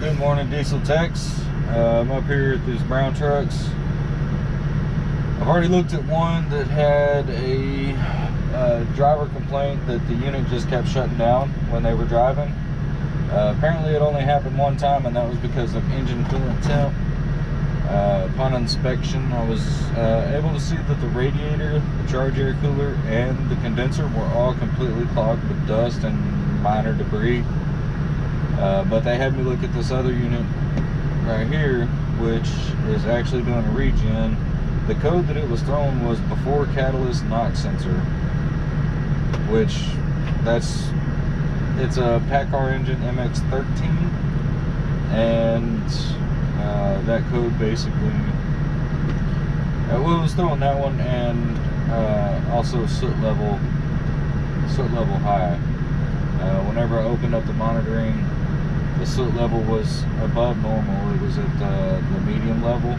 Good morning, diesel techs. I'm up here at these brown trucks. I've already looked at one that had a driver complaint that the unit just kept shutting down when they were driving. Apparently it only happened one time, and that was because of engine coolant temp. Upon inspection, I was able to see that the radiator, the charge air cooler, and the condenser were all completely clogged with dust and minor debris. But they had me look at this other unit right here, which is actually doing a regen. The code that it was thrown was before catalyst NOx sensor, which it's a PACCAR engine MX13, and that code basically it was throwing that one, and also soot level high. Whenever I opened up the monitoring, the soot level was above normal. It was at the medium level.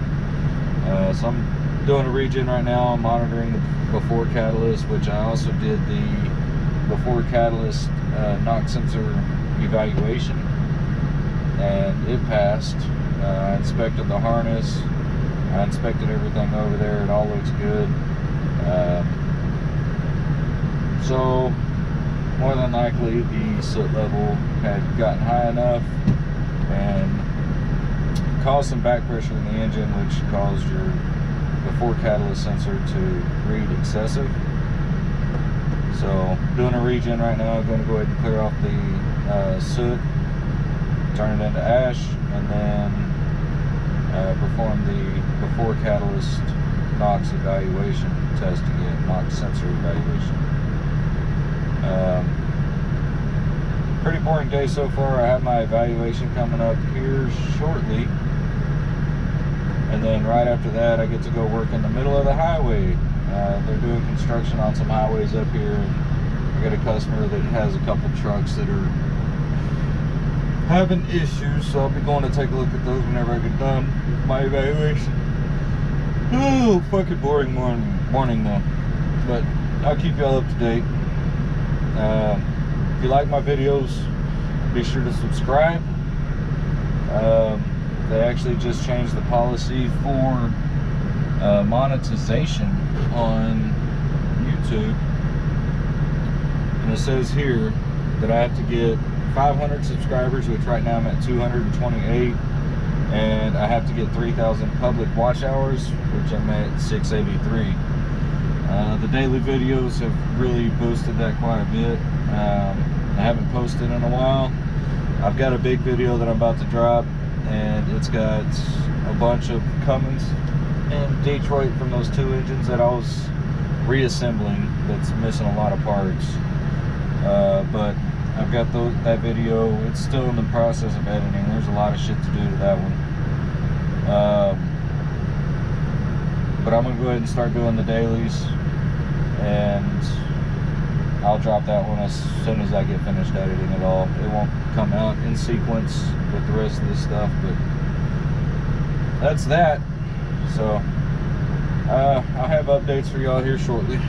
So I'm doing a regen right now. I'm monitoring the before catalyst, which I also did the before catalyst NOx sensor evaluation, and it passed. I inspected the harness. I inspected everything over there. It all looks good. So more than likely the soot level had gotten high enough and caused some back pressure in the engine, which caused your before catalyst sensor to read excessive. So doing a regen right now. I'm going to go ahead and clear off the soot, turn it into ash, and then perform the before catalyst NOx evaluation test again, NOx sensor evaluation. Pretty boring day so far. I have my evaluation coming up here shortly, and then right after that I get to go work in the middle of the highway. They're doing construction on some highways up here, and I got a customer that has a couple trucks that are having issues, so I'll be going to take a look at those whenever I get done with my evaluation. Oh, fucking boring morning though, but I'll keep y'all up to date. If you like my videos, be sure to subscribe. They actually just changed the policy for monetization on YouTube, and it says here that I have to get 500 subscribers, which right now I'm at 228, and I have to get 3,000 public watch hours, which I'm at 683. The daily videos have really boosted that quite a bit. I haven't posted in a while. I've got a big video that I'm about to drop, and it's got a bunch of Cummins and Detroit from those two engines that I was reassembling that's missing a lot of parts. But I've got that video. It's still in the process of editing. There's a lot of shit to do to that one. But I'm gonna go ahead and start doing the dailies, and I'll drop that one as soon as I get finished editing it all. It won't come out in sequence with the rest of this stuff, but that's that. So I'll have updates for y'all here shortly.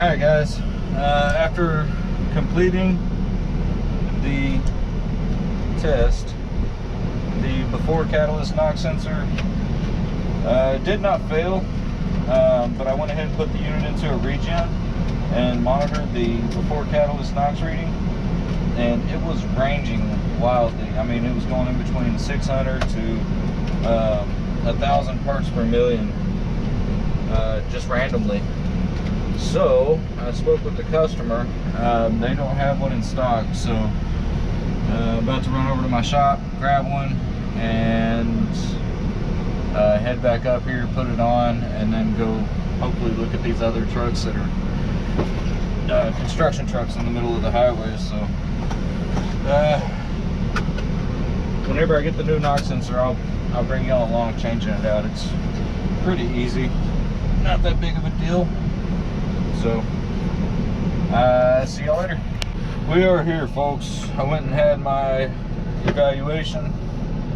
Alright guys, after completing the test, the before catalyst NOx sensor did not fail, but I went ahead and put the unit into a regen and monitored the before catalyst NOx reading, and it was ranging wildly. I mean, it was going in between 600 to 1,000 parts per million, just randomly. So I spoke with the customer. They don't have one in stock, so I'm about to run over to my shop, grab one, and head back up here, put it on, and then go hopefully look at these other trucks that are construction trucks in the middle of the highway. So whenever I get the new NOx sensor, I'll bring y'all along changing it out. It's pretty easy, not that big of a deal. So see y'all later. We are here, folks. I went and had my evaluation.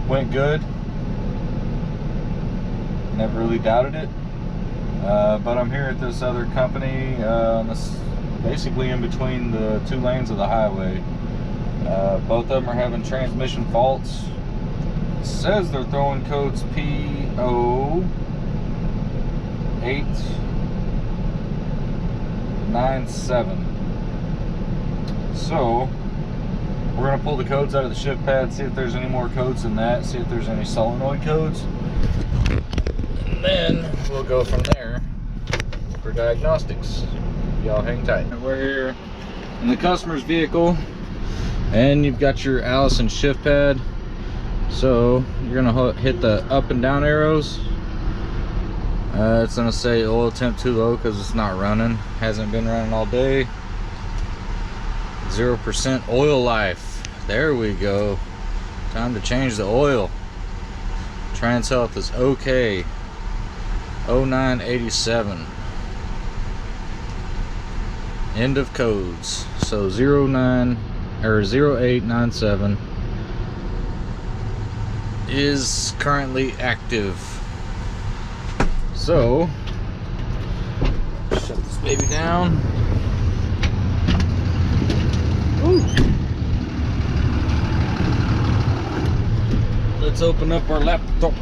Went good. Never really doubted it. But I'm here at this other company, basically in between the two lanes of the highway. Both of them are having transmission faults. It says they're throwing codes P0897. So we're gonna pull the codes out of the shift pad, see if there's any more codes than that, see if there's any solenoid codes, and then we'll go from there for diagnostics. Y'all hang tight. We're here in the customer's vehicle, and you've got your Allison shift pad. So you're gonna hit the up and down arrows. It's gonna say oil temp too low because it's not running, hasn't been running all day. 0% oil life. There we go. Time to change the oil. Trans health is okay. 0987. End of codes. So 0897 is currently active. So shut this baby down. Ooh. Let's open up our laptop.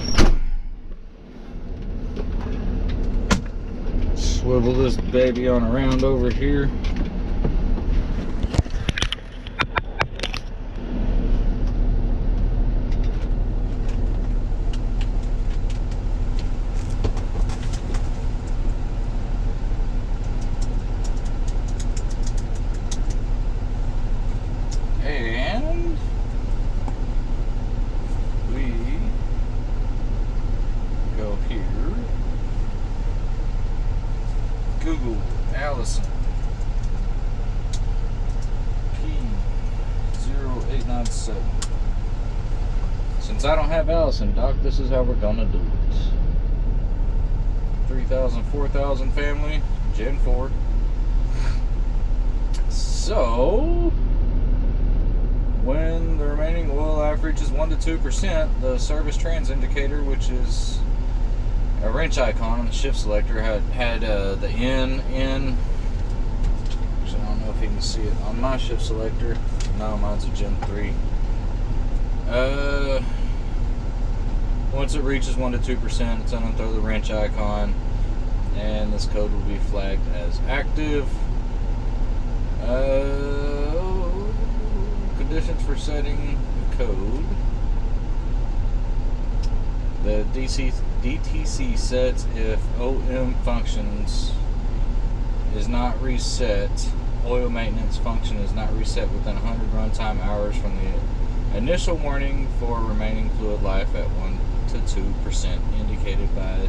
Swivel this baby on around over here. And we go here. Google Allison P0897. Since I don't have Allison, Doc, this is how we're gonna do it. 3000, 4000 family, Gen 4. So when the remaining oil life reaches 1 to 2%, the service trans indicator, which is a wrench icon on the shift selector, had the N. Actually, I don't know if you can see it on my shift selector. No, mine's a Gen 3. Once it reaches 1 to 2%, it's going to throw the wrench icon, and this code will be flagged as active. Conditions for setting the code. The DTC sets if OM functions is not reset. Oil maintenance function is not reset within 100 runtime hours from the initial warning for remaining fluid life at 1 to 2% indicated by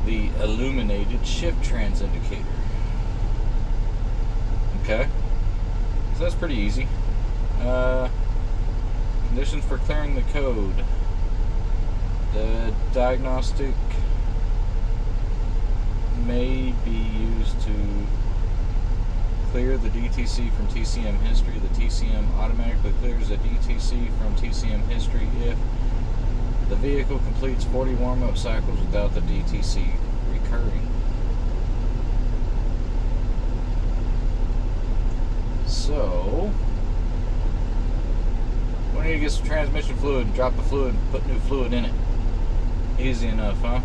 the illuminated shift trans indicator. Okay, so that's pretty easy. Conditions for clearing the code. The diagnostic may be used to clear the DTC from TCM history. The TCM automatically clears the DTC from TCM history if the vehicle completes 40 warm-up cycles without the DTC recurring. So we need to get some transmission fluid, drop the fluid, put new fluid in it. Easy enough, huh?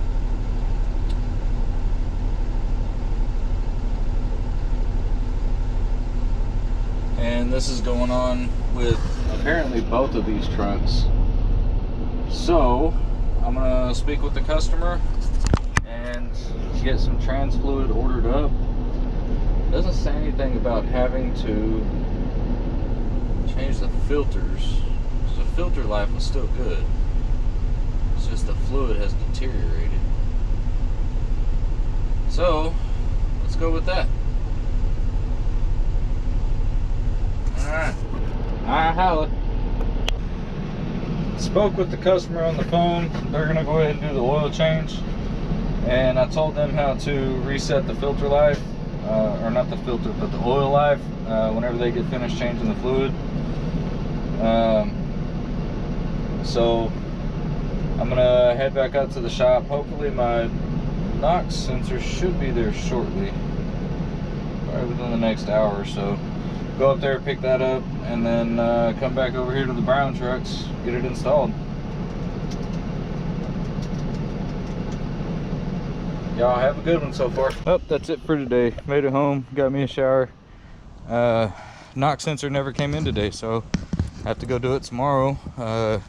And this is going on with apparently both of these trucks. So I'm gonna speak with the customer and get some trans fluid ordered up. Doesn't say anything about having to change the filters. The filter life was still good. It's just the fluid has deteriorated. So let's go with that. Alright. Holla. Spoke with the customer on the phone. They're gonna go ahead and do the oil change. And I told them how to reset the filter life. Or not the filter, but the oil life whenever they get finished changing the fluid. So I'm gonna head back out to the shop. Hopefully my NOx sensor should be there shortly, probably within the next hour or so. go up there, pick that up, and then come back over here to the brown trucks, get it installed. Y'all have a good one so far. Oh, that's it for today. Made it home, got me a shower. NOx sensor never came in today, so I have to go do it tomorrow.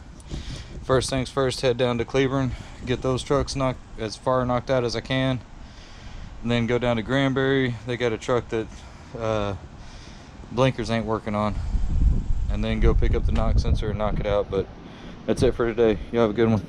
First things first, head down to Cleburne, get those trucks knocked as far knocked out as I can, and then go down to Granbury. They got a truck that blinkers ain't working on, and then go pick up the NOx sensor and knock it out. But that's it for today. You have a good one.